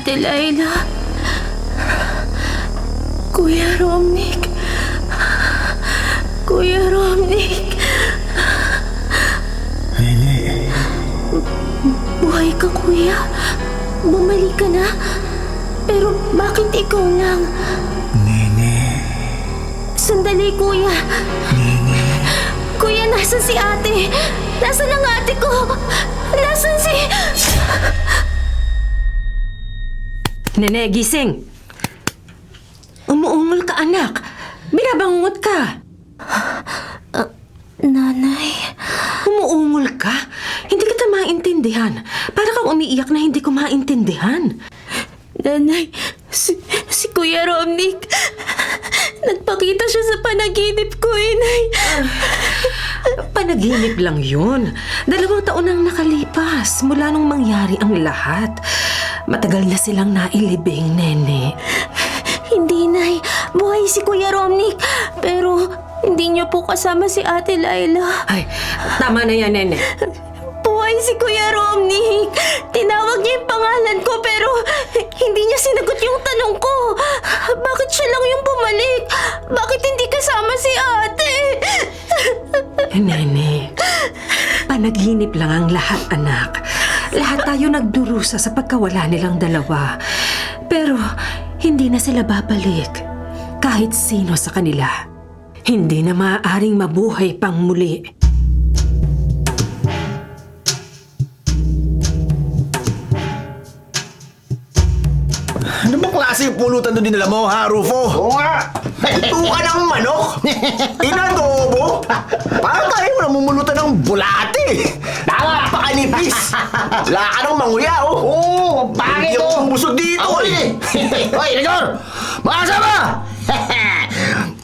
Ate Laila. Kuya Romnick. Kuya Romnick. Nene. Buhay ka, kuya. Bumalik ka na. Pero bakit ikaw lang? Nene. Sandali, kuya. Nene. Kuya, nasan si ate? Nasaan ang ate ko? Nasan si... Nene, gising! Umuungol ka, anak. Binabangungot ka. Nanay... Umuungol ka? Hindi kita maintindihan. Para kang umiiyak na hindi ko maintindihan. Nanay, si Kuya Romnick, nagpakita siya sa panaginip ko, Nay. Panaginip lang yun. 2 taon nang nakalipas mula nung mangyari ang lahat. Matagal na silang nailibing, Nene. Hindi, Nay. Buhay si Kuya Romnick. Pero hindi niyo po kasama si Ate Laila. Ay, tama na yan, Nene. Buhay si Kuya Romnick. Tinawag niya yung pangalan ko pero hindi niya sinagot yung tanong ko. Bakit siya lang yung bumalik? Bakit hindi kasama si ate? Nene, panaginip lang ang lahat, anak. Lahat tayo nagdurusa sa pagkawala nilang dalawa. Pero hindi na sila babalik. Kahit sino sa kanila. Hindi na maaaring mabuhay pang muli. Ano bang klase yung pulutan doon dinala mo, ha, Rufo? Oo nga! Tuka ng manok? Inadobo? Parang tayo namumulutan ng bulate. Tama! Pakanipis. Wala ka nang manguya, oh. Oo! Bakit Hindi ako to? busog dito, Ako eh. Hoy, Rigor! Mga kasama!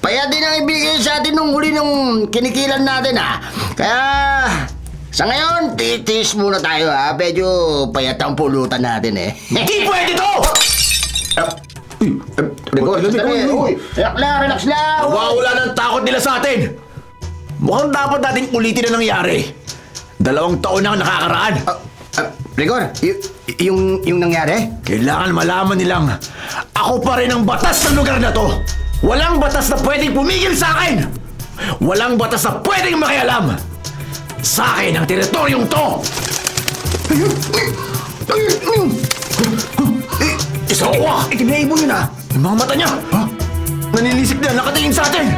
Payat din ang ibigay sa atin nung huli nung kinikilan natin, ha? Kaya... Sa ngayon, titis muna tayo, ha? Medyo payat ang pulutan natin, eh. Di pwede to! Rigor, sandali. Uy, relax lang. Nawawala ng takot nila sa atin. Mukhang dapat nating ulitin na nangyari. 2 taon na ang nakakaraan. Rigor, yung nangyari? Kailangan malaman nilang ako pa rin ang batas sa lugar na to. Walang batas na pwedeng pumigil sa akin. Walang batas na pwedeng makialam. Sa akin ang teritoryong to. Isang uwak! Ikinay mo yun, ha? Yung mga mata niya, ha? Nanilisik na, nakatingin sa atin!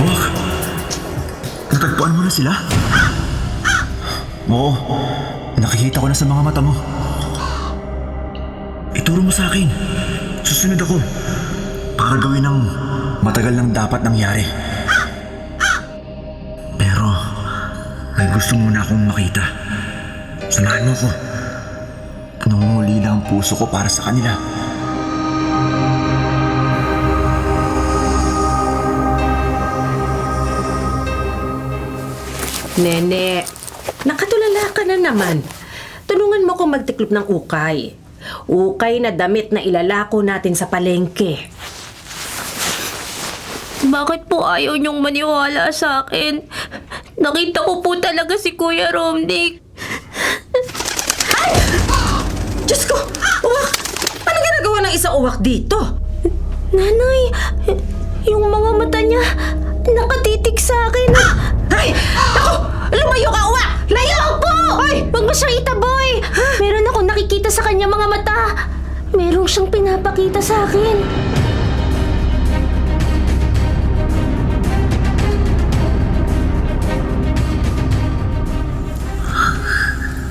Uwak, natagpuan mo na sila? Oo, nakikita ko na sa mga mata mo. Ituro mo sa akin. Susunod ako. Para gawin ang matagal nang dapat nangyari. Pero, may gusto muna akong makita. Samahan mo ko. Nangungulila ang puso ko para sa kanila. Nene, nakatulala ka na naman. Tulungan mo kong magtiklop ng ukay. Ukay na damit na ilalako natin sa palengke. Bakit po ayaw niyong maniwala sa akin? Nakita ko po talaga si Kuya Romnick. Ay! Diyos ko! Uwak! Ano ginagawa ng isang uwak dito? Nanay, yung mga mata niya nakatitig sa akin. Ay! Ako! Lumayo ka, uwak! Layo! Po! Ay! Huwag mo siyang itaboy! Meron akong nakikita sa kanya mga mata. Meron siyang pinapakita sa akin.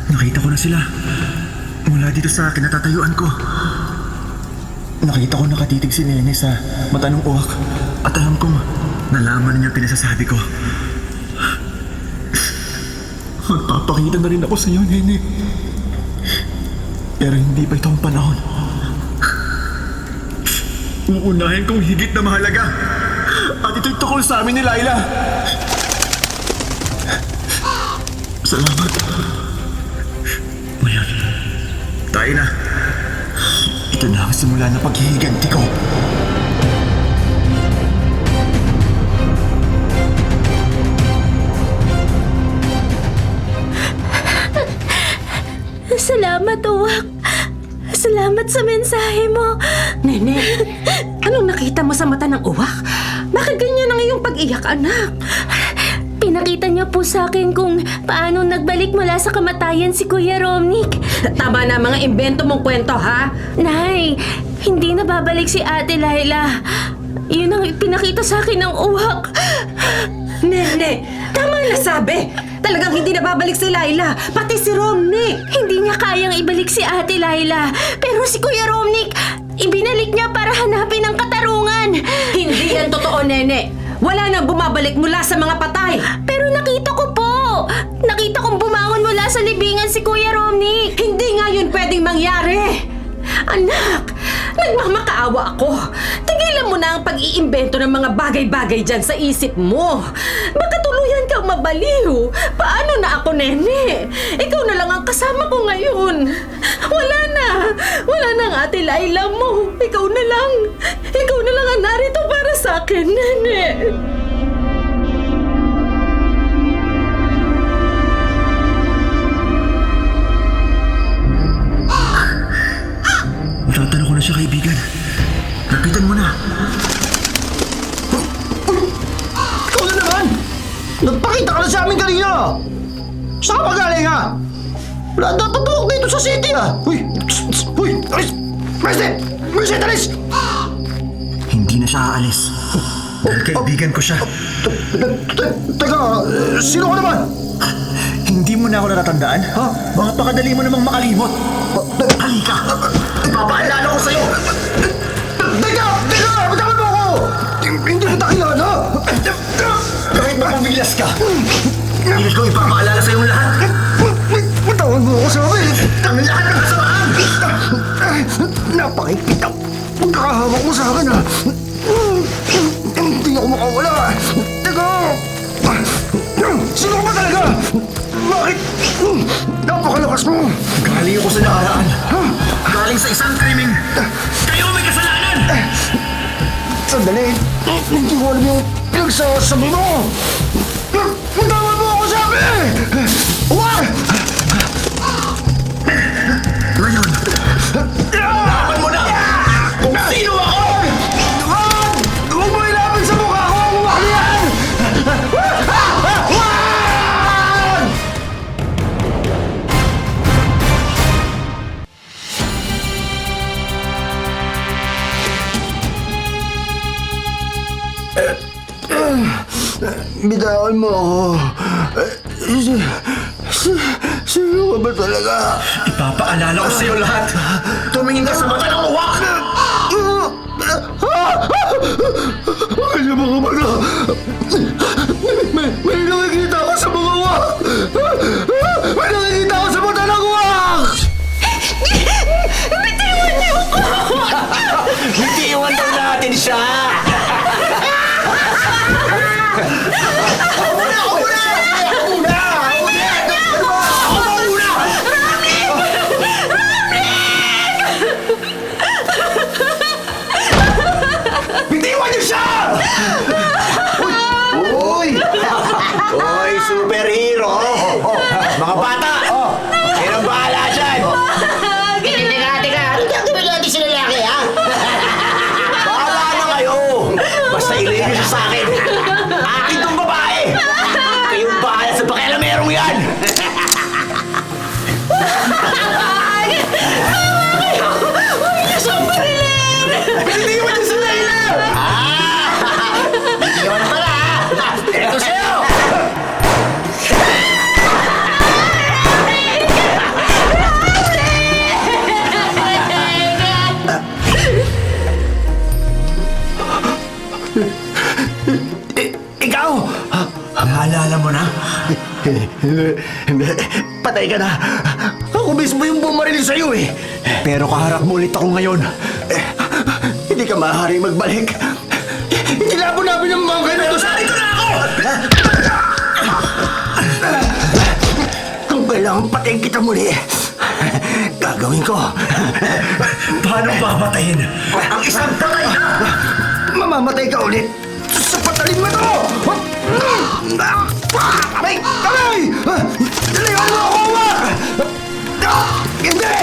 Nakita ko na sila. Mula dito sa kinatatayuan ko. Nakita ko nakatitig si Nene sa mata ng uwak. At alam kong nalaman niya pinasasabi ko. Magpapakita na rin ako sa iyo, Nene. Pero hindi pa ito ang panahon. Uunahin kong higit na mahalaga. At ito'y tukol sa amin ni Laila. Salamat. Ngayon, tayo na. Ito na ang simula ng paghihiganti ko. Salamat, Uwak. Salamat sa mensahe mo. Nene, anong nakita mo sa mata ng uwak? Bakit ganyan ang iyong pag-iyak, anak? Pinakita niya po sa akin kung paano nagbalik mula sa kamatayan si Kuya Romnick. Tama na mga imbento mong kwento, ha? Nay, hindi na babalik si Ate Laila. Yun ang pinakita sa akin ng Uwak. Nene, tama na sabi. Talagang hindi na babalik si Laila, pati si Romnick. Hindi niya kayang ibalik si Ate Laila. Pero si Kuya Romnick, ibinalik niya para hanapin ang katarungan. Hindi yan totoo, Nene. Wala nang bumabalik mula sa mga patay. Pero nakita ko po. Nakita kong bumangon mula sa libingan si Kuya Romnick. Hindi nga yun pwedeng mangyari. Anak, nagmamakaawa ako. Tigilan mo na ang pag-iimbento ng mga bagay-bagay dyan sa isip mo. Baka tuluyan kang mabaliw. Paano na ako, Nene? Ikaw na lang ang kasama ko ngayon. Wala na. Wala na ang Ate Laila mo. Ikaw na lang. Ikaw na lang ang narito para sa akin, Nene. Tatanong ko na siya, kaibigan. Lapitan mo na. Ikaw na naman! Nagpakita ka na sa amin kanina! Saan ka magaling, ha? Wala natatutok dito sa city, ha? Uy! Uy! Alis! President! President, alis! Hindi na siya aalis. Dahil kaibigan ko siya. Teka, sino ka naman? Hindi mo na ako natatandaan? Ha? Baka pakadali mo namang makalimot. Halika! Papaalala ko sa'yo! Teka! Teka! Bitawan mo ako! Hindi kita kailan, ha? Kahit mapumilas ka, hindi ko ipapaalala sa'yo lahat. Bitawan mo ako sa amin! Ang lahat ng kasamaan! Napakipit ang pagkakahawak mo sa akin, ha? Hindi ako makawala. Teka! Sino ka ba talaga? Bakit? Napakalakas mo! Galing ako sa nakaraan. Galing sa isang krimeng kayo may kasalanan! Sandali! Hindi ko alam yung pinagsasabi mo! Bitawan mo ako sa amin! Uwag! Ngayon, laban mo na kung sino ako! Uwag! Huwag mo ilapit sa mukha ko ang uwag na yan! Uwag! Bitawan mo ako. Sino ka ba talaga? Ipapaalala ko sa'yo lahat. Tumingin ka sa mata ng uwak! Ay, sa mga mata! May nakikita ako sa mga uwak! May nakikita ako sa mata ng uwak! Bitiwan daw natin siya! Bitiwan niyo siya! Uy! Uy, superhero! Mga bata! Sino ang bahala dyan? Teka! Ano gagawin natin sa lalaki, ha? Bahala na kayo! Basta ilagay siya sa akin! Akin tong babae! Kayong bahala sa pakialamerong yan! Bitiwan niyo si Layla! Iwan pala, ha? Eto sa'yo! Ikaw! Naalala mo na? Hindi. Patay ka na. Ako mismo yung bumaril sa'yo, eh. Pero kaharap mo ulit ako ngayon. Hindi ka maaaring magbalik. Ilabo namin ang mga ganito sa... Narito na ako! Kung kailangan patayin kita muli, gagawin ko. Paano papatayin? Ang isang patay na! Mamamatay ka ulit sa patalim mo ito! Aray! Aray! Dalihan mo ako, Wak! Hindi!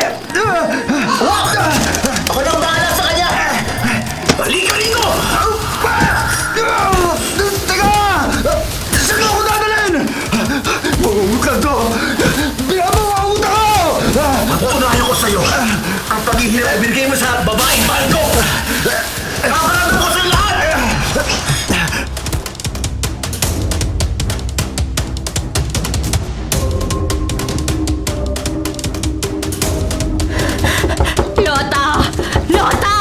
Ako na ang bahala sa kanya! Halika rito! Teka! Saan ako dadalhin? Mangungutlan to! Di ako mangungutlan ko! Matutunayan ko sa'yo ang paghihirap ay binigay mo sa babaeng mahal ko! Kakaramdam ko sa lahat! Lota! Lota!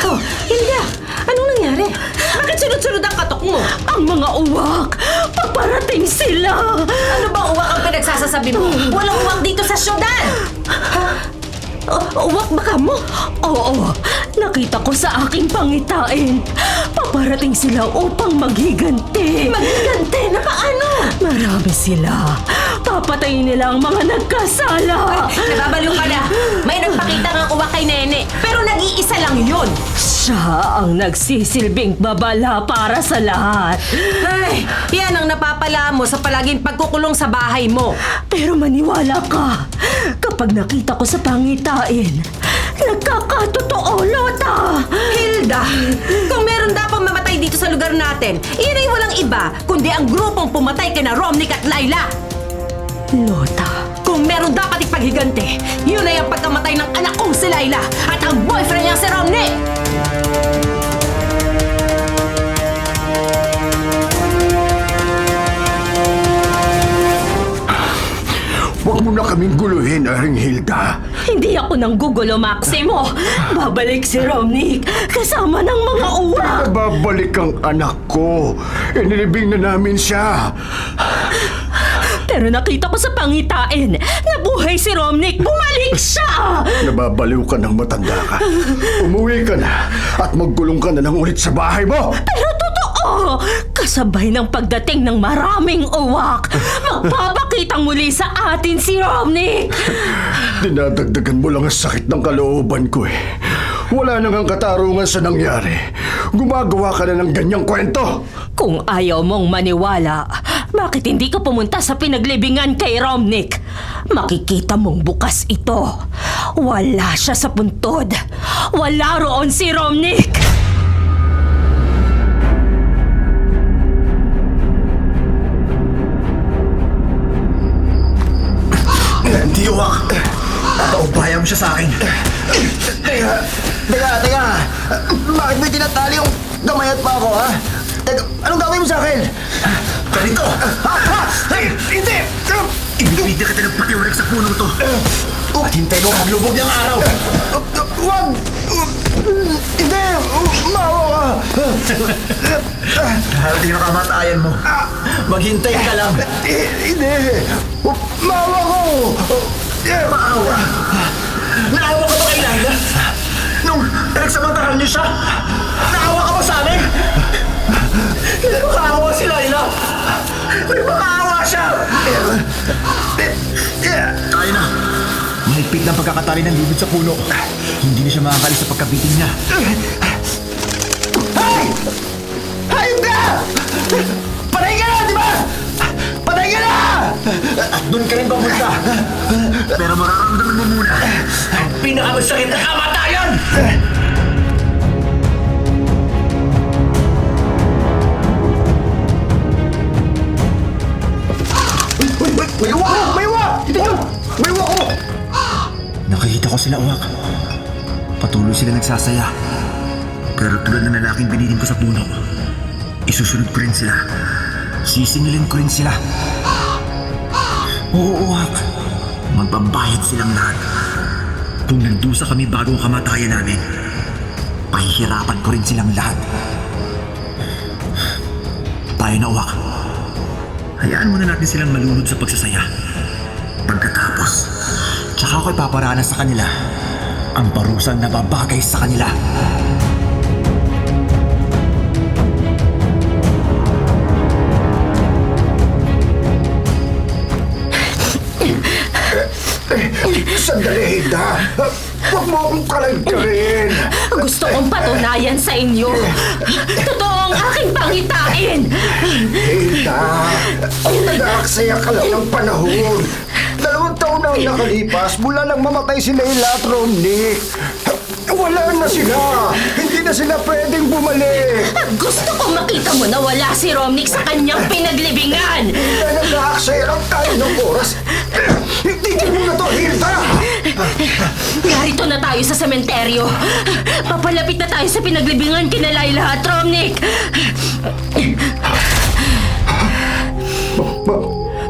Oh, Hilda! Anong nangyari? Bakit sunod-sunod ang katok mo? Ang mga uwak! Paparating sila! Ano ba uwak ang pinagsasasabi mo? Walang uwak dito sa syudad! Uwak ba ka mo? Oo, nakita ko sa aking pangitain. Paparating sila upang maghiganti. Magigante na paano? Marami sila. Papatayin nila ang mga nagkasala. Nababaliw ka na. May nagpakita ng uwak kay Nene. Pero nag-iisa lang yun. Siya ang nagsisilbing babala para sa lahat. Ay, yan ang napapala mo sa palaging pagkukulong sa bahay mo. Pero maniwala ka, kapag nakita ko sa pangitain, nagkakatotoo, Lota! Hilda, kung meron dapat mamatay dito sa lugar natin, iyan ay walang iba, kundi ang grupong pumatay kina Romnick at Laila. Lota, Kung meron dapat ipaghigante, yun ay ang pagkamatay ng anak kong si Laila at ang boyfriend niya si Romnick! Huwag mo na kaming guluhin, Aring Hilda. hindi ako nang gugulo, Maximo. Babalik si Romnick kasama ng mga uwak. Babalik ang anak ko. Inilibing na namin siya. Pero nakita ko sa pangitain, nabuhay si Romnick. Bumalik siya! Nababaliw ka ng matanda ka. Umuwi ka na at maggulong ka na lang ulit sa bahay mo. Pero totoo, kasabay ng pagdating ng maraming uwak, magpapakitang muli sa atin si Romnick. Dinadagdagan mo lang ang sakit ng kalooban ko eh. Wala nang ang katarungan sa nangyari. Gumagawa ka na ng ganyang kwento. Kung ayaw mong maniwala, bakit hindi ka pumunta sa pinaglibingan kay Romnick? Makikita mong bukas ito. Wala siya sa puntod. Wala roon si Romnick. Hindi, Uwak. Paubaya mo siya sa akin. Teka! Bakit may tinatali yung kamay at pa ako, ha? Teka, anong gagawin mo sa akin? Ganito! Hindi! Ibibigyan kita ng patiwarik sa puno to. At hintay mo maglubog niyang araw. Wag! Hindi! Maawa ka! Harating na kamatayan mo. Maghintay ka lang. Hindi! Maawa ko! Maawa? Naawa ka ba kay Laila? Nung pinagsamantahan niyo siya? Naawa ka ba sa amin? Hindi makaawa si Laila! May makaawa siya! Kaya na. Mahigpit ng pagkakatali ng lubid sa puno. Hindi na siya makakalis sa pagkabiting niya. Hey! Hayop ka! Patay ka na, di ba? Patay ka na! At doon ka rin papunta. Pero mararamdaman mo muna ang pinakamasakit na kamatayan! May uwak! May uwak! Ito yun! May uwak ko! Nakikita ko sila, Uwak. Patuloy sila nagsasaya. Pero tulad ng lalaking binigin ko sa puno, isusunod ko rin sila. Sisingilin ko rin sila. Oo, Uwak. Magbabayad silang lahat. Kung nagdusa kami bago ang kamatayan namin, pahihirapan ko rin silang lahat. Tayo na, Uwak. Hayaan muna natin silang malunod sa pagsasaya. Pagkatapos, tsaka ako ipaparanas sa kanila ang parusang nababagay sa kanila. Sandali, Hilda! Huwag mo akong kalagkarin! Gusto kong patunayan sa inyo. Totoo ang aking pangitain. Hilda! Nag-aaksaya ka lang ng panahon! 2 araw na ang nakalipas mula nang mamatay si Leila at Romnick. Wala na sila! Hindi na sila pwedeng bumalik! Gusto ko makita mo na wala si Romnick sa kanyang pinaglibingan! Kaya nag-aaksaya lang tayo ng oras. Tigil mo na to, Hilda! Narito na tayo sa sementeryo. Papalapit na tayo sa pinaglibingan kina Laila at Romnick.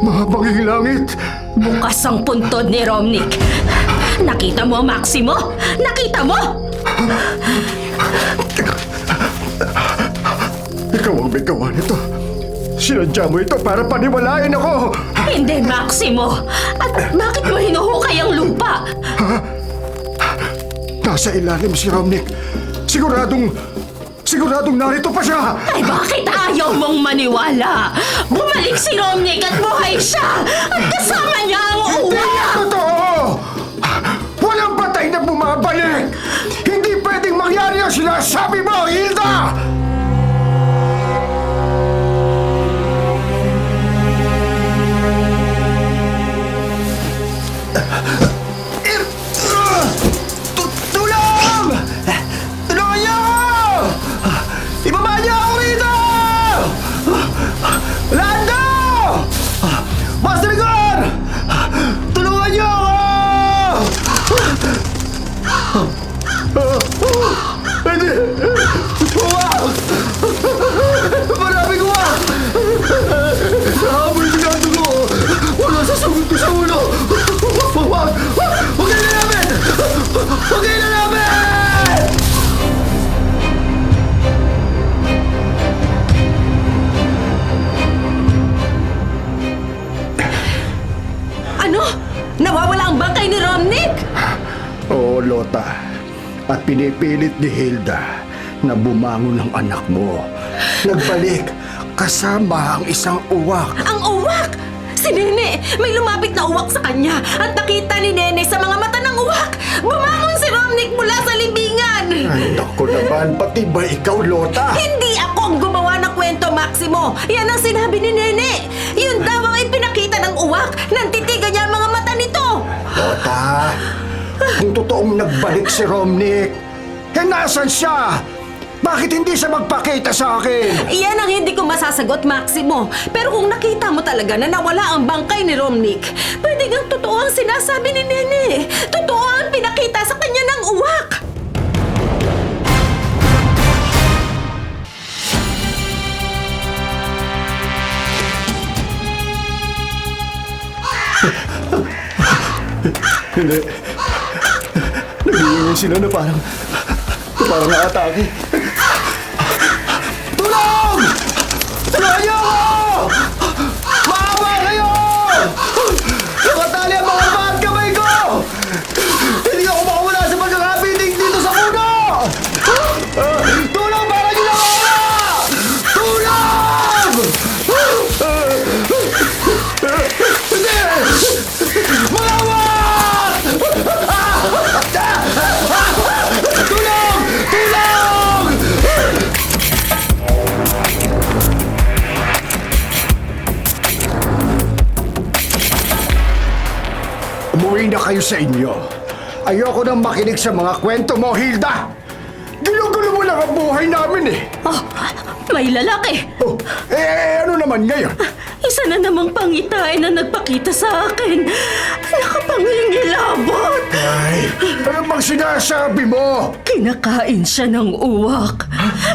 Mga banging langit! Bukas ang puntod ni Romnick. Nakita mo, Maximo? Nakita mo? Ikaw ang may gawa nito. Sinadya mo ito para paniwalain ako! Hindi, Maximo. At bakit mo hinuhukay ang lupa? Nasa ilalim si Romnick. Siguradong narito pa siya! Ay, bakit ayaw mong maniwala? Bumalik si Romnick at buhay siya! At kasama niya ang Hindi uwa! yan totoo! Walang patay na bumabalik! Hindi pwedeng mangyari ang sinasabi mo, Hilda! Tulong! Tulungan niyo ako! Ibaba niyo ako rito! Lando! Master Igor! Tulungan niyo ako! Hindi! Uwak! Maraming uwak! Nakahabol sila ang dugo! Wala sasugod ko sa ulo! Uwak! Huwag kayo na namin! Huwag kayo na namin! Ano? Nawawala ang bangkay ni Romnick? Oo, Lota. At pinipilit ni Hilda na bumangon ang anak mo. Nagbalik kasama ang isang uwak. Ang uwak! Si Nene! May lumapit na uwak sa kanya at nakita ni Nene sa mga mata ng uwak! Bumangon si Romnick mula sa libingan! Ay, naku naman, pati ba ikaw, Lota? Hindi ako ang gumawa ng kwento, Maximo! Yan ang sinabi ni Nene! Yun daw ang ipinakita ng uwak nang titigan niya ang mga mata nito! Lota, kung totoong nagbalik si Romnick, nasan siya? Bakit hindi siya magpakita sa akin? Iyan ang hindi ko masasagot, Maximo. Pero kung nakita mo talaga na nawala ang bangkay ni Romnick, pwede nga totoo ang sinasabi ni Nene. Totoo ang pinakita sa kanya ng uwak. Hindi. Nag-iingay sila na parang naatake. Tulong! Tulungan niyo ako! Maawa kayo! Nakatali ang mga paa at kamay ko! Hindi ako makawala sa pagkakapiting dito sa puno! Tulong para niyo lang ako! Tulong! Hindi! Maawa! Tulong! Tulong! Umuwi na kayo sa inyo. Ayoko nang makinig sa mga kwento mo, Hilda! Ginugulo mo lang ang buhay namin eh! Oh, may lalaki! Oh, ano naman ngayon? Isa na namang pangitain na nagpakita sa akin. Nakapangingilabot. Ay, ano bang sinasabi mo? Kinakain siya ng uwak.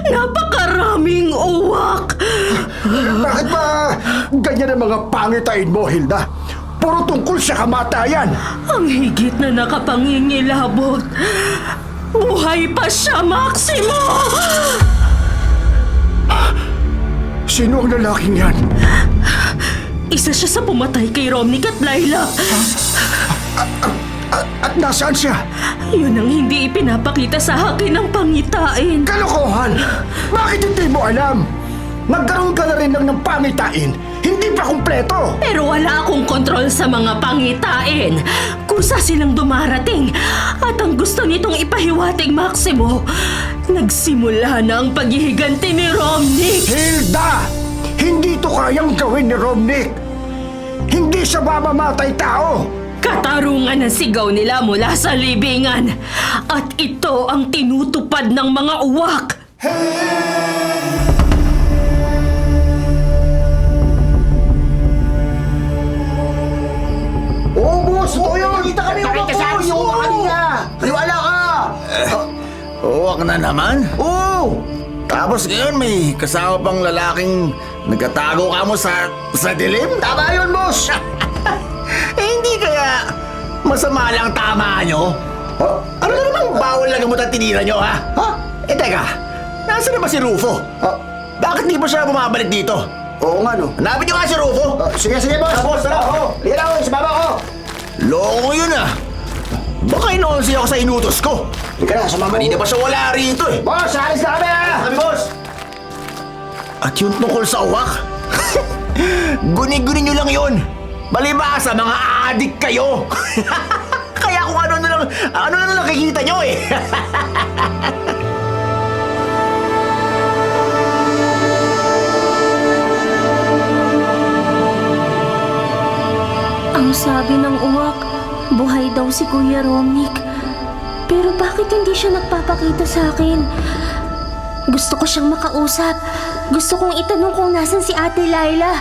Napakaraming uwak. Bakit ba ganyan ang mga pangitain mo, Hilda? Puro tungkol sa kamatayan. Ang higit na nakapangingilabot. Buhay pa siya, Maximo! Sino ang lalaking yan? Isa siya sa pumatay kay Romnick at Laila. At nasaan siya? Yun ang hindi ipinapakita sa akin ng pangitain. Kalokohan! Bakit hindi mo alam? Nagkaroon ka na rin ng pangitain. Hindi pa kumpleto. Pero wala akong kontrol sa mga pangitain. Kusa silang dumarating. At ang gusto nitong ipahiwatig, Maximo, nagsimula na ang paghihiganti ni Romnick. Hilda! Hindi to kayang gawin ni Romnick. Hindi siya mamamatay tao. Katarungan ang sigaw nila mula sa libingan. At ito ang tinutupad ng mga uwak. Oo, boss! Oo yun! Kita kami Nakita uwak sa ko! akin, Yung uwak oo. kanina! Maniwala ka! Uwak na naman? Oo! Tapos ngayon may kasama pang lalaking nagkatago ka mo sa dilim? Tama yun, boss! Hindi kaya masama lang tama nyo? Oh, Ano na namang bawal na gamot ang tinira nyo, ha? Ha? Teka, nasaan na ba si Rufo? Oh, Bakit di ba siya bumabalik dito? oo nga, no? Hanapin nyo nga si Rufo! Sige, boss! boss, tara. Oo, liyan ako, sumama ko! Loko yun, ah! Baka inonsi ako sa inutos ko. Hindi na, sumama Kanina ko. pa siya wala rito, eh. Boss, alis na kami, ha! Kami, boss! At yung tungkol sa uwak? Guni-guni nyo lang yun. Balibasa, mga adik kayo. Kaya kung ano na lang nakikita nyo eh. Ang sabi ng uwak, buhay daw si Kuya Romnick. Pero bakit hindi siya nagpapakita sa akin? Gusto ko siyang makausap. Gusto kong itanong kung nasan si Ate Laila.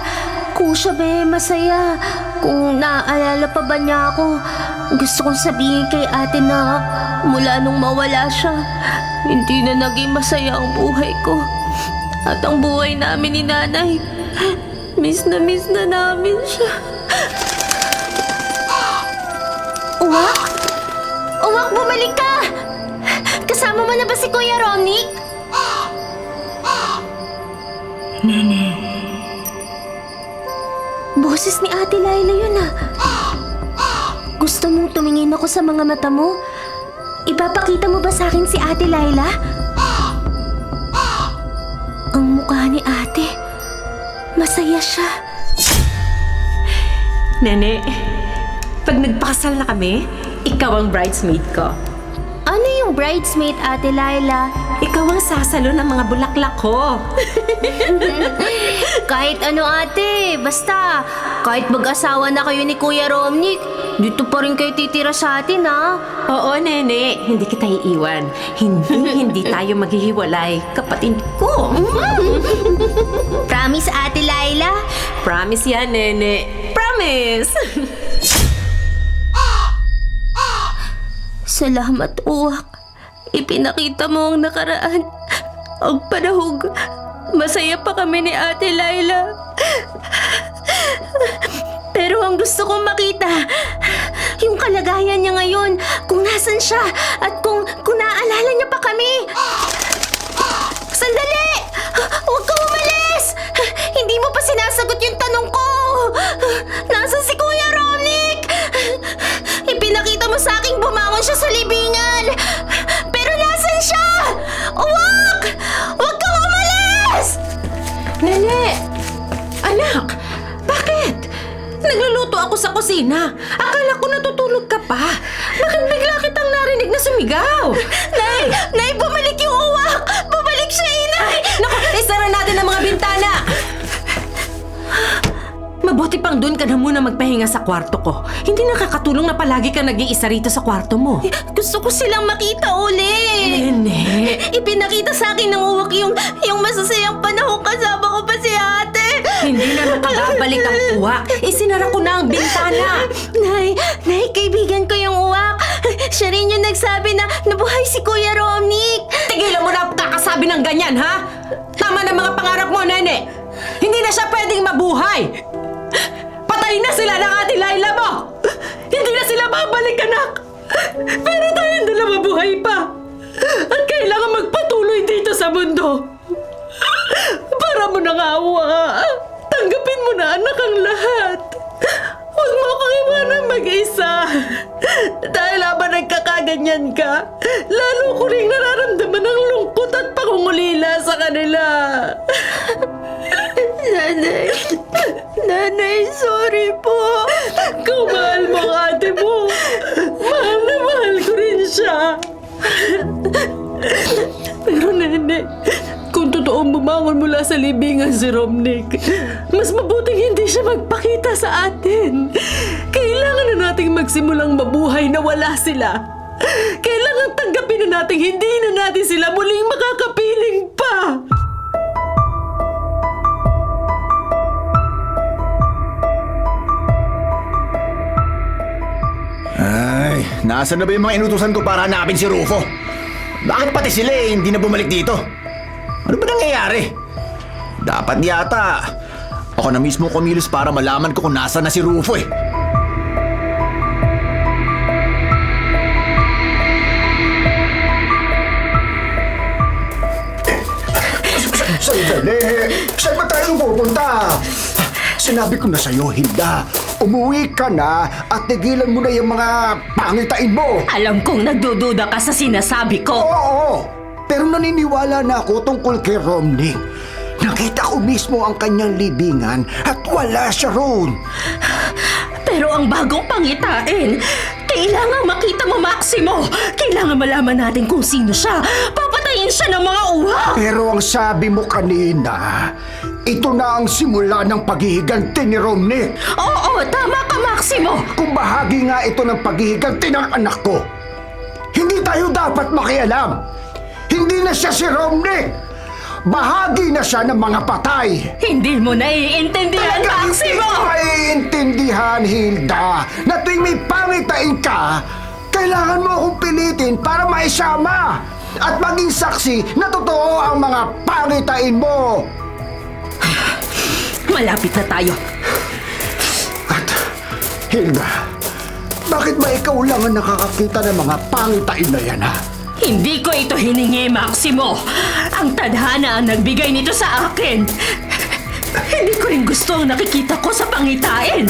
Kung siya ba masaya. Kung naaalala pa ba niya ako. Gusto kong sabihin kay ate na mula nung mawala siya, hindi na naging masaya ang buhay ko. At ang buhay namin ni Nanay, miss na namin siya. Uwak? Uwak, bumalik ka! Kasama mo na ba si Kuya Romnick? Boses ni Ate Laila yun ah. Gusto mong tumingin ako sa mga mata mo? Ipapakita mo ba sa akin si Ate Laila? Ang mukha ni Ate, masaya siya. Nene, pag nagpakasal na kami, ikaw ang bridesmaid ko. Ano yung bridesmaid, Ate Laila? Ikaw ang sasalo ng mga bulaklak ko. Kahit ano, ate. Basta, kahit mag-asawa na kayo ni Kuya Romnick, dito pa rin kayo titira sa atin, ha? Oo, Nene, hindi kita iiwan. Hindi tayo maghihiwalay, kapatid ko. Promise, Ate Laila? Promise yan, Nene. Promise! Salamat, uwak. Ipinakita mo ang nakaraan. Ang panahog. Masaya pa kami ni Ate Laila. Pero ang gusto kong makita, yung kalagayan niya ngayon, kung nasan siya, at kung naalala niya pa kami. Sandali! Huwag ka umalis! Hindi mo pa sinasagot yung tanong ko! Nasaan si Kuya Romnick? Ipinakita mo sa aking bumangon siya sa libingan! Pero nasan siya? Uwak! Huwag kang umalis! Nene! Anak! Bakit? Nagluluto ako sa kusina. Akala ko natutulog ka pa. Bakit bigla kitang narinig na sumigaw? Nay! Nay! Bumalik yung uwak! Bumalik siya, inay! Naku, isara natin ang mga bintana! Mabuti pang doon ka na muna magpahinga sa kwarto ko. Hindi nakakatulong na palagi ka nag-iisa rito sa kwarto mo. Gusto ko silang makita uli! Nene! Ipinakita sa akin ng uwak yung masasayang panahon kasama ko pa si ate! Hindi na nakababalik ang uwak. Isinara ko na ang bintana. Nay, kaibigan ko yung uwak. Siya rin yung nagsabi na nabuhay si Kuya Romnick. Tigilan mo na ang kakasabi ng ganyan, ha? Tama na mga pangarap mo, Nene. Hindi na siya pwedeng mabuhay. Patay na sila ng Ate Laila mo. Hindi na sila babalik, anak. Pero tayong dalawa buhay pa. At kailangan magpatuloy dito sa mundo. Para mo nang awa. Tanggapin mo na, anak, ang lahat. Huwag mo akong iwanan mag-isa. Dahil habang nagkakaganyan ka, lalo ko rin nararamdaman ang lungkot at pangungulila sa kanila. Nanay, sorry po. Kung mahal mo ang ate mo, mahal na mahal ko rin siya. Pero Nene, kung totoong bumangon mula sa libingan si Romnick. Mas mabuting hindi siya magpakita sa atin. Kailangan na nating magsimulang mabuhay na wala sila. Kailangan tanggapin na natin hindi na natin sila muling makakapiling pa. Ay, nasaan na ba yung mga inutusan ko para hanapin si Rufo? Bakit pati sila hindi na bumalik dito? Ano ba nangyayari? Dapat yata ako na mismo kumilos para malaman ko kung nasaan na si Rufo eh. Sandali! Saan ba tayo pupunta? Sinabi ko na sa'yo, Hilda. Umuwi ka na at tigilan mo na yung mga pangitain mo. Alam kong nagdududa ka sa sinasabi ko. Oo, pero naniniwala na ako tungkol kay Romnick. Nakita ko mismo ang kanyang libingan at wala siya roon. Pero ang bagong pangitain, kailangan makita mo, Maximo. Kailangan malaman natin kung sino siya. Papatayin siya ng mga uhaw. Pero ang sabi mo kanina, ito na ang simula ng paghihiganti ni Romnick. Oo, tama ka, Maximo. Kung bahagi nga ito ng paghihiganti ng anak ko, hindi tayo dapat makialam. Hindi na siya si Romnick. Bahagi na siya ng mga patay. Hindi mo naiintindihan, Maximo. Maiintindihan, Hilda, na tuwing may pangitain ka, kailangan mo akong pilitin para maisama at maging saksi na totoo ang mga pangitain mo. Malapit na tayo. At, Hilda, bakit ba ikaw lang ang nakakakita ng mga pangitain na yan, ha? Hindi ko ito hiningi, Maximo. Ang tadhana ang nagbigay nito sa akin. Hindi ko rin gusto ang nakikita ko sa pangitain.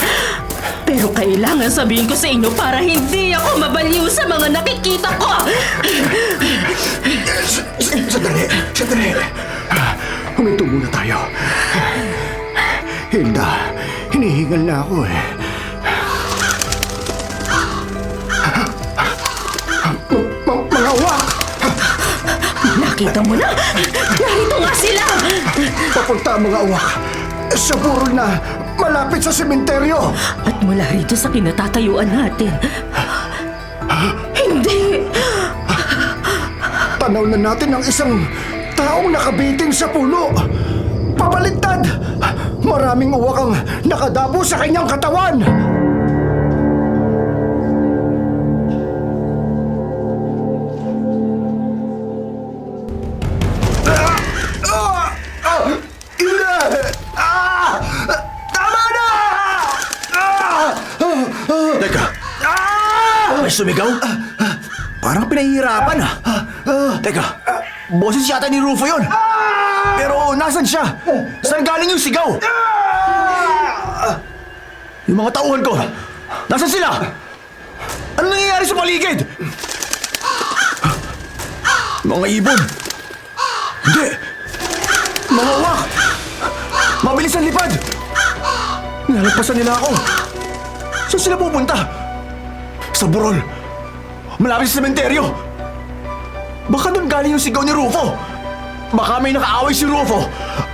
Pero kailangan sabihin ko sa inyo para hindi ako mabaliw sa mga nakikita ko. Sandali. Huminto muna tayo. Hilda, hinihingal na ako eh. Mga wak! Nakita mo na? Narito nga sila! Papunta ang mga uwak sa burol na malapit sa sementeryo. At mula rito sa kinatatayuan natin. Hindi! Tanaw na natin ang isang taong nakabiting sa puno. Pabaliktad! Maraming uwak ang nakadabo sa kanyang katawan. Tama na! Teka, may sumigaw? Parang pinahihirapan ah. Teka, boses yata ni Rufo yun. Pero nasan siya? Saan galing yung sigaw? Yung mga tauhan ko, nasan sila? Ano nangyayari sa paligid? Mga ibon. Hindi. Mga uwak. Mabilis ang lipad. Nalagpasan nila ako. Saan sila pupunta? Sa burol. Malapit sa sementeryo. Baka doon galing yung sigaw ni Rufo. Baka may nakaaway si Rufo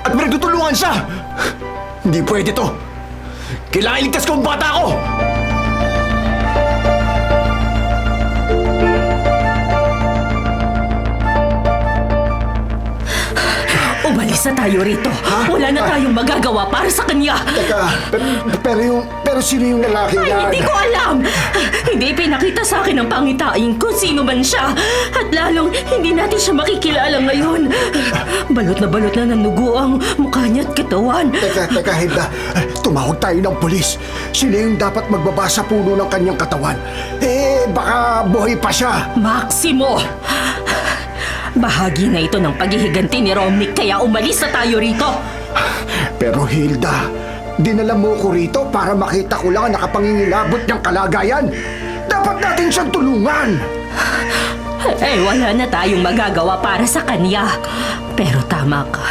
at may nagtutulungan siya. Hindi pwede to. Kailangan iligtas ko ang bata ko. Umalis na tayo rito. Wala na tayong magagawa para sa kanya. Teka, pero sino yung lalaki Ay, yan? hindi ko alam. Hindi pinakita sa akin ng pangitain kung sino man siya. At lalong hindi natin siya makikilala ngayon. Balot na ng dugo ang mukha niya at katawan. Teka, Hilda. Tumawag tayo ng pulis. Sila yung dapat magbaba sa puno ng kanyang katawan. Baka buhay pa siya. Maximo! Bahagi na ito ng paghihiganti ni Romnick kaya umalis na tayo rito. Pero Hilda, dinala mo ko rito para makita ko lang ang nakapangingilabot niyang kalagayan. Dapat natin siyang tulungan. Wala na tayong magagawa para sa kanya. Pero tama ka.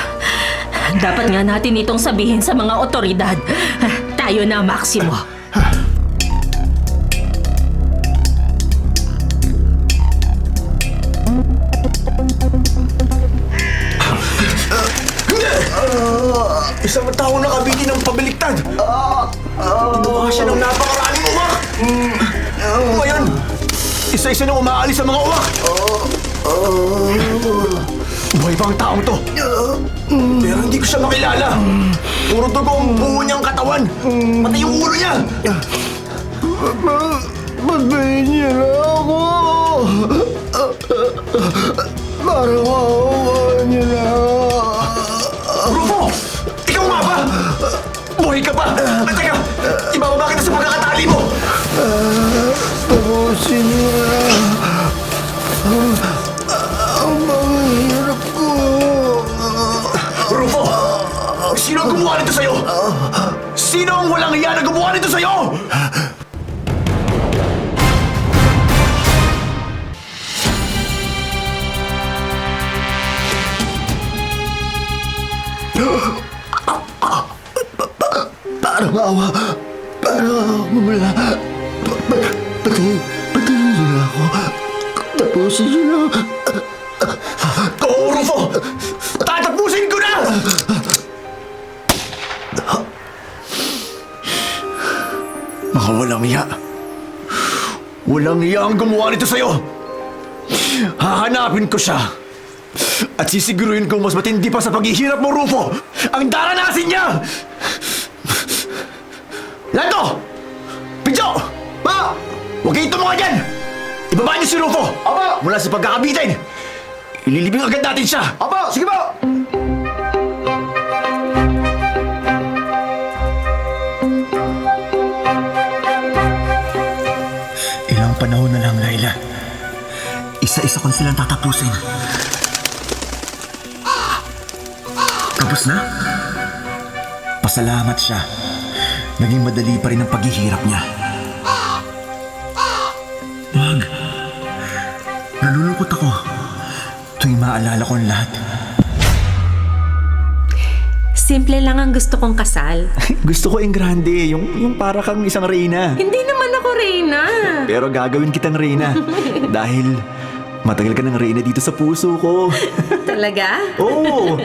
Dapat nga natin itong sabihin sa mga otoridad. Tayo na, Maximo. isang taong nakabitin ng pabaliktad. Ginawa siya ng napakaraming uwak. Ngayon, isa-isa nang umaalis ang mga uwak. Buhay pa ang taong to. Pero hindi ko siya makilala. Puro dugo ang buo niyang katawan. Pati yung ulo niya. Patayin niyo na ako! Parang maawa niyo na! Rufo! Ikaw nga ba? Buhay ka pa! Teka, ibababa kita sa pagkakatali mo! Tapusin niyo na! Ang mga hirap ko! Rufo! Sino ang gumawa nito sa'yo? Sino ang walang hiya na gumawa nito sa'yo? Parang awa! Parang awa mula! Patayin niyo na ako! Tapusin niyo na! Oo, Rufo! Tatapusin ko na! Mga walang hiya. Walang hiya ang gumawa nito sa'yo. Hahanapin ko siya. At sisiguruhin kong mas matindi pa sa paghihirap mo, Rufo, ang daranasin niya! Lando! Pidyo! Pa! Huwag kayong tumunga dyan! Ibaba niyo si Rufo! Apo! Mula sa pagkakabitin! Ililibing agad natin siya! Apo! Sige po! Ilang panahon na lang, Laila. Isa-isa ko silang tatapusin. Tapos na? Pasalamat siya. Naging madali pa rin ang paghihirap niya. Wag. Nalulungkot ako tuwing maalala ko ang lahat. Simple lang ang gusto kong kasal. Gusto ko yung grande, yung para kang isang reyna. Hindi naman ako reyna. Pero gagawin kitang reyna. Dahil matagal ka ng reyna dito sa puso ko. Talaga? Oo.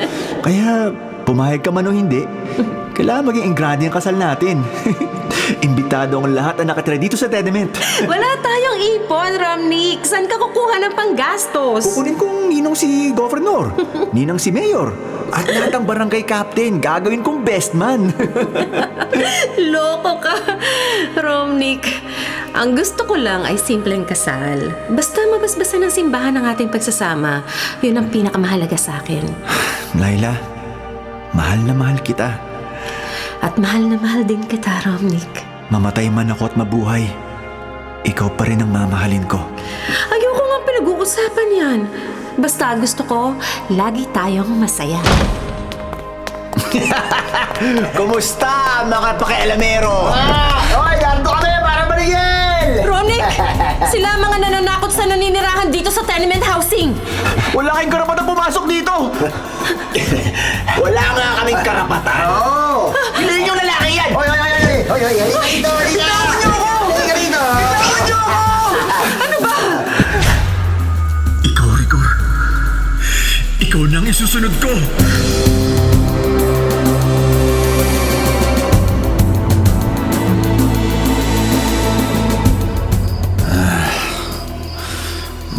Kaya pumayag ka man o hindi, kailangan maging engrande ang kasal natin. Imbitado ang lahat na nakatira dito sa tenement. Wala tayong ipon, Romnick. Saan ka kukuha ng panggastos? Kukunin kong ninong si Governor, ninang si Mayor, at lahat ng barangay captain. Gagawin kong best man. Loko ka, Romnick. Ang gusto ko lang ay simpleng kasal. Basta mabasbasan ng simbahan ang ating pagsasama. Yun ang pinakamahalaga sa akin. Laila, mahal na mahal kita. At mahal na mahal din kita, Romnick. Mamatay man ako at mabuhay, ikaw pa rin ang mamahalin ko. Ayoko nga pinag-uusapan yan. Basta gusto ko, lagi tayong masaya. Kumusta, mga pakialamero? Hoy, ganto kami para manigil! Romnick! Sila ang mga nananakot sa naninirahan dito sa tenement housing. Wala kayong karapatan pumasok dito! Wala nga kaming karapatan. Oo! Piliin yung lalaki yan! Hoy, hoy, hoy, hoy! Hoy, hoy, hoy! Dito, dito! Bitawan niyo ako! Halika rito! Bitawan niyo ako! Ano ba? Ikaw, Rigor. Ikaw nang isusunod ko.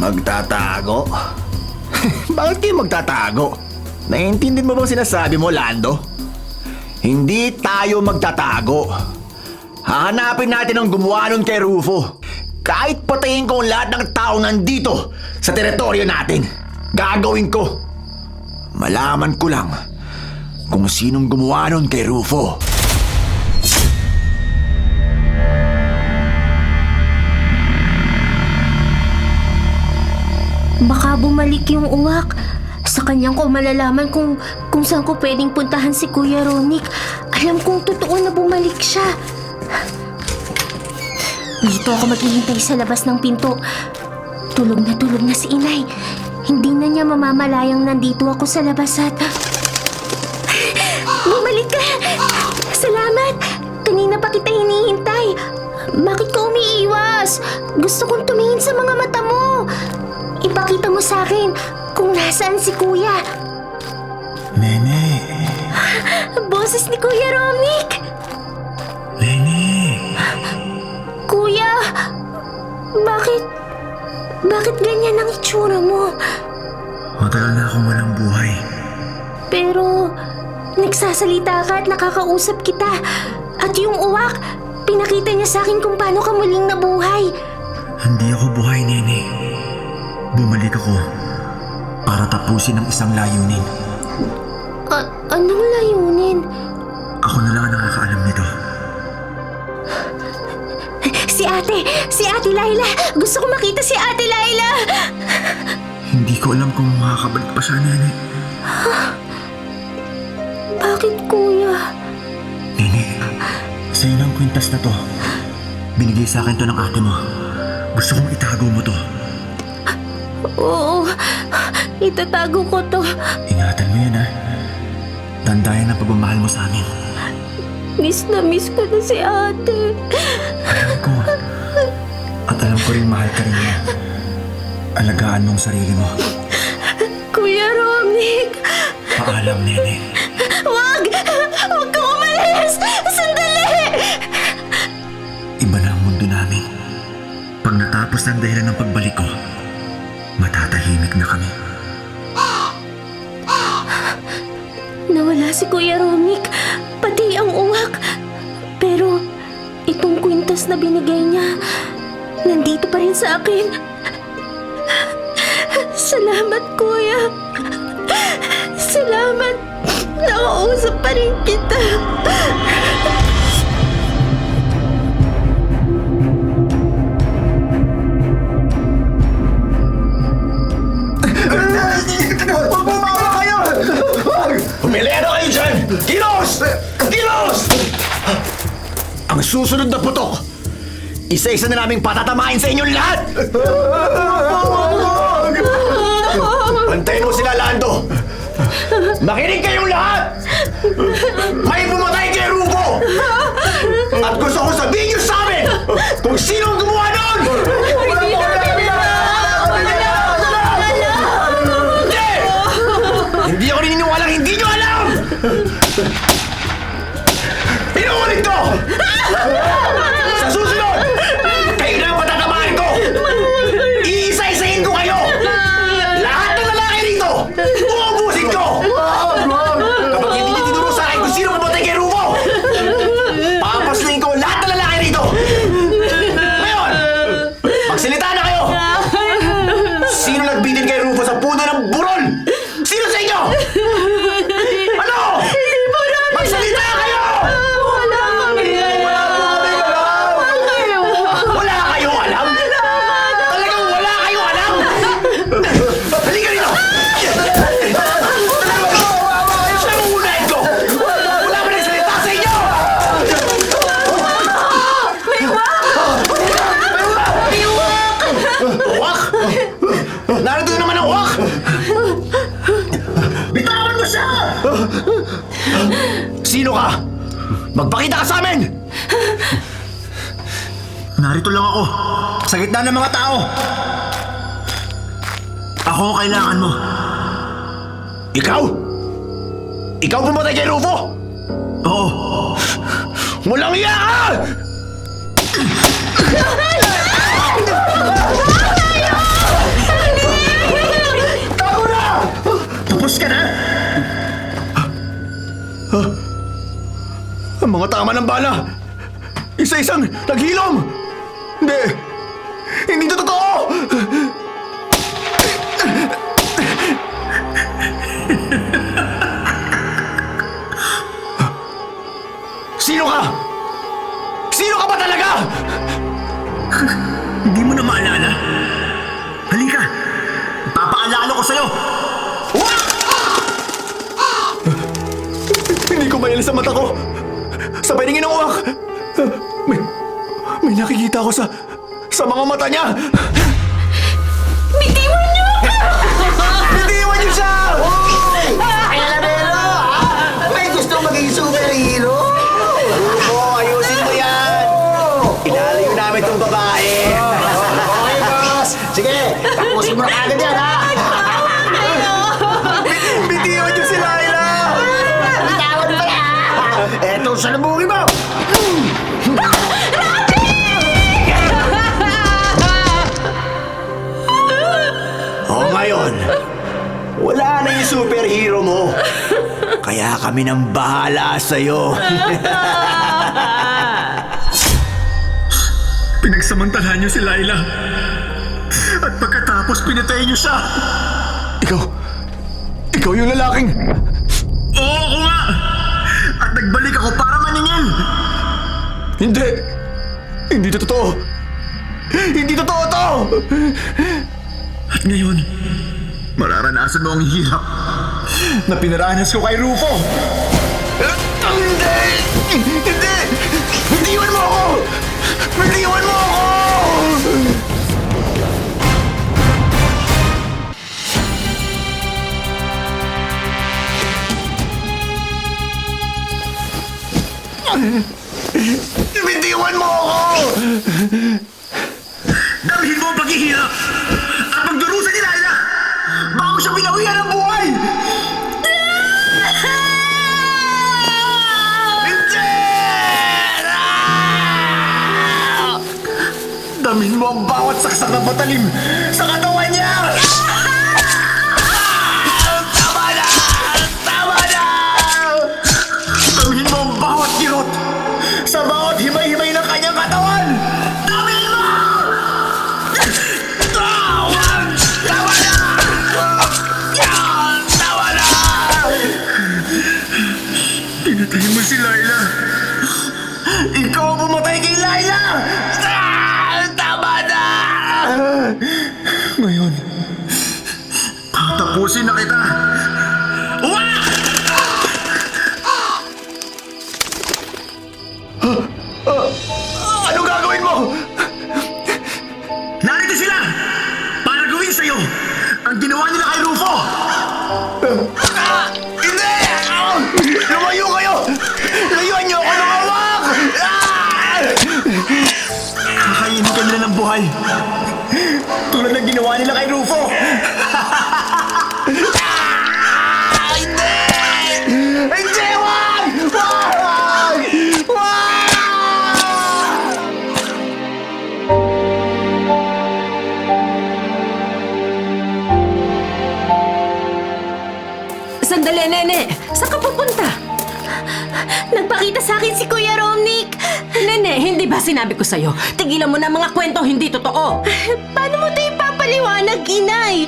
Magtatago? Bakit kayo magtatago? Naiintindihan mo bang sinasabi mo, Lando? Hindi tayo magtatago. Hahanapin natin ang gumawa nun kay Rufo. Kahit patayin ko ang lahat ng tao nandito sa teritoryo natin, gagawin ko. Malaman ko lang kung sinong gumawa nun kay Rufo. Baka bumalik yung uwak. Sa kanyang ko malalaman kung saan ko pwedeng puntahan si Kuya Romnick. Alam kong totoo na bumalik siya. Dito ako maghihintay sa labas ng pinto. Tulog na si Inay. Hindi na niya mamamalayang nandito ako sa labas at... Bumalik ka! Salamat! Kanina pa kita hinihintay. Bakit ka umiiwas? Gusto kong tumingin sa mga mata mo. Ipakita mo sa akin kung nasaan si Kuya. Nene. Boss boses ni Kuya Romnick! Nene! Kuya, bakit ganyan ang itsura mo? Matagal na akong walang buhay. Pero, nagsasalita ka at nakakausap kita. At yung uwak, pinakita niya sa akin kung paano ka muling nabuhay. Hindi ako buhay, Nene. Bumalik ako para tapusin ang isang layunin. Anong layunin? Ako na lang ang nakakaalam nito. Si Ate Laila! Gusto ko makita si Ate Laila! Hindi ko alam kung makakabalik pa siya, Nene. Bakit, Kuya? Nene, sa'yo na ang kwintas na to. Binigay sa akin to ng ate mo. Gusto kong itago mo to. Oo, itatago ko to. Ingatan mo yan, ha? Tandayan ang pagmamahal mo sa amin. Miss na miss ko na si Ate. Alam ko. At alam ko rin mahal ka rin niya. Alagaan mong sarili mo. Kuya Romnick! Paalam, Nene. Wag! Wag kang umalis! Sandali! Iba na ang mundo namin. Pag natapos ang dahilan ng pagbalik ko, matatahimik na kami. Nawala si Kuya Romnick, pati ang uwak. Pero itong kwintas na binigay niya, nandito pa rin sa akin. Salamat, Kuya. Salamat. Nakausap pa rin kita. Huwag bumaba kayo! Pumiliano kayo dyan! Kilos! Kilos! Ang susunod na putok, isa-isa na naming patatamain sa inyong lahat! Pantayin mo sila, Lando! Makinig kayong lahat! May pumatay kay Rufo! At gusto ko sabihin niyo sa amin kung sinong gumawa nun! Hindi ako naniniwalang hindi nyo alam! Pinuulit ko! Sa susunod, kayo na ang patatamahan ko! Iisa-isahin ko kayo! Lahat ng lalaki rito, uubusin ko! Kapag hindi niyo tinuro sa akin kung sino pumatay kay Rufo, papaslingin ko lahat ng lalaki rito! Ngayon, magsalita na kayo! Sino nagbitin kay Rufo sa puno ng burol? Sino sa inyo? Ano? Magsalita kayo! Wala kami alam. Wala kayong alam? Talagang wala kayong alam? Halika rito! Namuunahin ko! Wala ba nagsalita sa inyo? Uwak? Narito naman ang uwak! Bitawan mo siya! Sino ka? Magpakita ka sa amin! Narito lang ako, sa gitna ng mga tao. Ako ang kailangan mo. Ikaw? Ikaw pumatay kay Rufo? Oo. Walang iya ka! Tago na! Tapos ka na? Ang mga tama ng bala! Isa-isang naghilom! Hindi ito totoo! Sino ka? Sino ka ba talaga? Hindi mo na maalala? Halika! Papaalala ko sa'yo! Hindi ko mayalis sa mata ko! Sa paningin ng uwak! May nakikita ko sa mga mata niya! Bitiwan niyo ako! Bitiwan niyo siya! Alamero, may gusto maging superhero? Oo, ayusin mo yan! Ilalayo namin itong babae! Okay, boss. Sige, tapusin mo na agad yan, ha? Bitiwan niyo si Laila! Bitawan pa yan! Pasalubungin mo! O ngayon, wala na yung superhero mo. Kaya kami nang bahala sa'yo. Pinagsamantalahan niyo si Laila. At pagkatapos pinatay niyo siya. Ikaw yung lalaking... Oo, ako nga! At nagbalik ako para maningil! Hindi! Hindi to totoo! Hindi totoo to! At ngayon, mararanasan mo ang hirap na pinaranas ko kay Rufo! Hindi! Hindi! Bitiwan mo ako! Bitiwan mo ako! Bitiwan mo ako! Dalhin mo ang paghihirap at magdurusa ni Laila bago siya pinawihan ng buhay! Hindi! Damin mo ang bawat saksak na patalim sa katawan niya! Tama na! Tama na! Damin mo ang bawat kirot sa bawat himay-himay ng kanyang katawan! Damin mo! Tama na! Tama na! Pinatay mo si Laila! Ikaw ang pumatay kay Laila! Tama na! Ngayon, tatapusin na kita! Wah! Ano gagawin mo? Narito sila! Para gawin sa'yo ang ginawa nila kay Rufo! Hindi! Lumayo kayo! Layuan niyo ako ng hawak! Kakainin ka nila ng buhay! Tulad ng ginawa nila kay Rufo! Hindi! Hindi! Wag! Wag! Wag! Sandali, Nene! Saan ka pupunta? Nagpakita sa akin si Kuya Romnick. Nene, hindi ba sinabi ko sa'yo? Tigilan mo na mga kwento hindi totoo! Paano mo ito ipapaliwanag, Inay?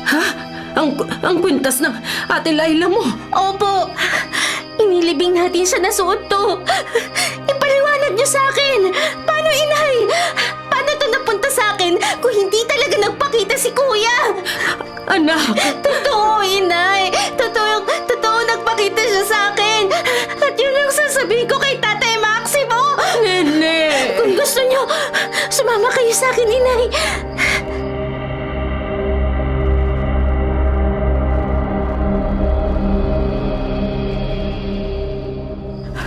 Ha? Ang kwintas ng Ate Laila mo! Opo. Inilibing natin siya na suot to. Ipaliwanag niyo sa akin. Paano, Inay? Paano ito napunta sa akin kung hindi talaga nagpakita si Kuya? Anak! Totoo, Inay. Totoo nagpakita siya sa akin. At yun ang sasabihin ko kay Tatay Maximo. Nene! Kung gusto niyo, sumama kayo sa akin, Inay.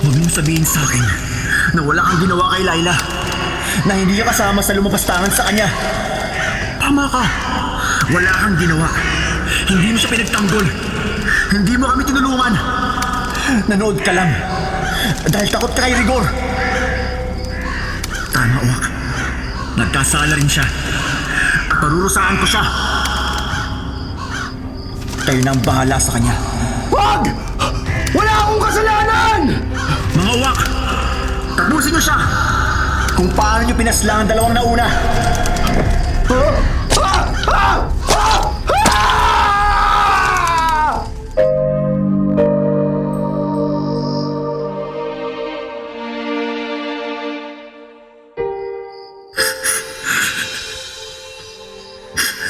Huwag mong sabihin sa akin na wala kang ginawa kay Laila. Na hindi ka kasama sa lumapastangan sa kanya. Tama ka. Wala kang ginawa. Hindi mo siya pinagtanggol. Hindi mo kami tinulungan. Nanood ka lang. Dahil takot ka kay Rigor. Tama, Uwak. Nagkasala rin siya. At parurusahan ko siya. Kayo na ang bahala sa kanya. Wag! Wala akong kasalanan! Mga Uwak, tapusin niyo siya! Kung paano niyo pinaslang ang dalawang nauna.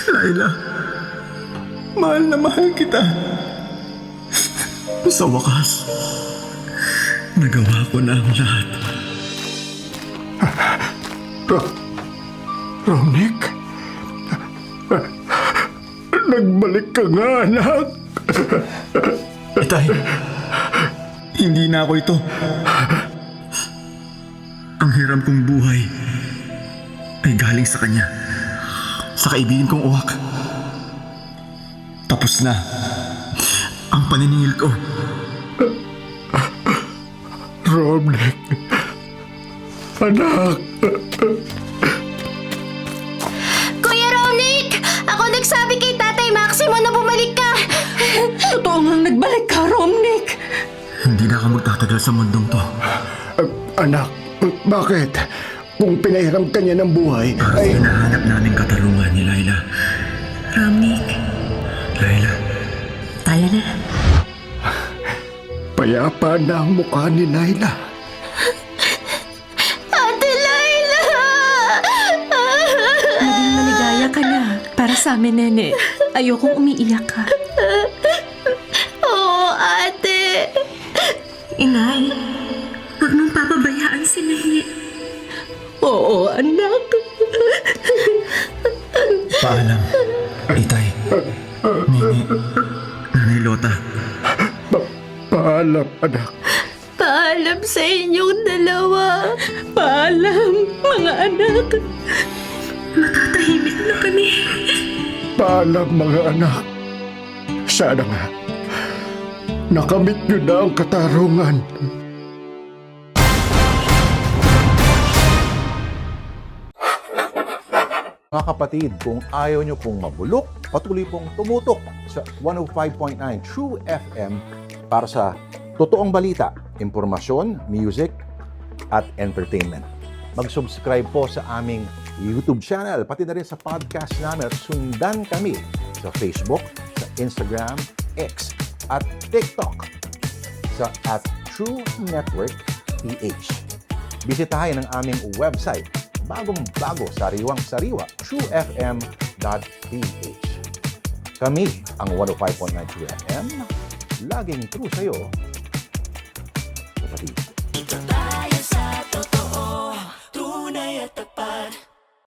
Laila, mahal na mahal kita. Sa wakas, nagawa ko na ang lahat. Romnick? Nagbalik ka nga, anak. Itay, hindi na ako ito. Ang hiram kong buhay ay galing sa kanya. Sa kaibigan kong Uwak. Tapos na ang paniningil ko. Romnick. Anak. Kuya Romnick! Ako nagsabi kay Tatay Maximo na bumalik ka! Totoo ngang nagbalik ka, Romnick. Hindi na ako magtatagal sa mundong to. Anak, bakit? Kung pinahiram ka niya ng buhay, Parang ay... hinahanap namin katarungan ni Laila. Romnick, Laila, tayo na. Payapa na ang mukha ni Laila. Ate Laila! Maging maligaya ka na. Para sa amin, Nene. Ayokong umiiyak ka. Oo, ate. Inay, huwag mong papabayaan si Nene. Oo, anak. paalam. Itay, Nini, Nanay Lota. Paalam, anak. Paalam sa inyong dalawa. Paalam, mga anak. Matatahimik na kami. Paalam, mga anak. Sana nga, nakamit niyo na ang katarungan. Mga kapatid, kung ayaw nyo pong mabulok, patuloy pong tumutok sa 105.9 True FM para sa totoong balita, impormasyon, music, at entertainment. Mag-subscribe po sa aming YouTube channel, pati na rin sa podcast namin. Sundan kami sa Facebook, sa Instagram, X, at TikTok sa @True Network PH. Bisitahin ang aming website, bagong-bago, sariwang-sariwa, truefm.ph. Kami ang 105.9 True FM, laging true sa'yo, kapatid.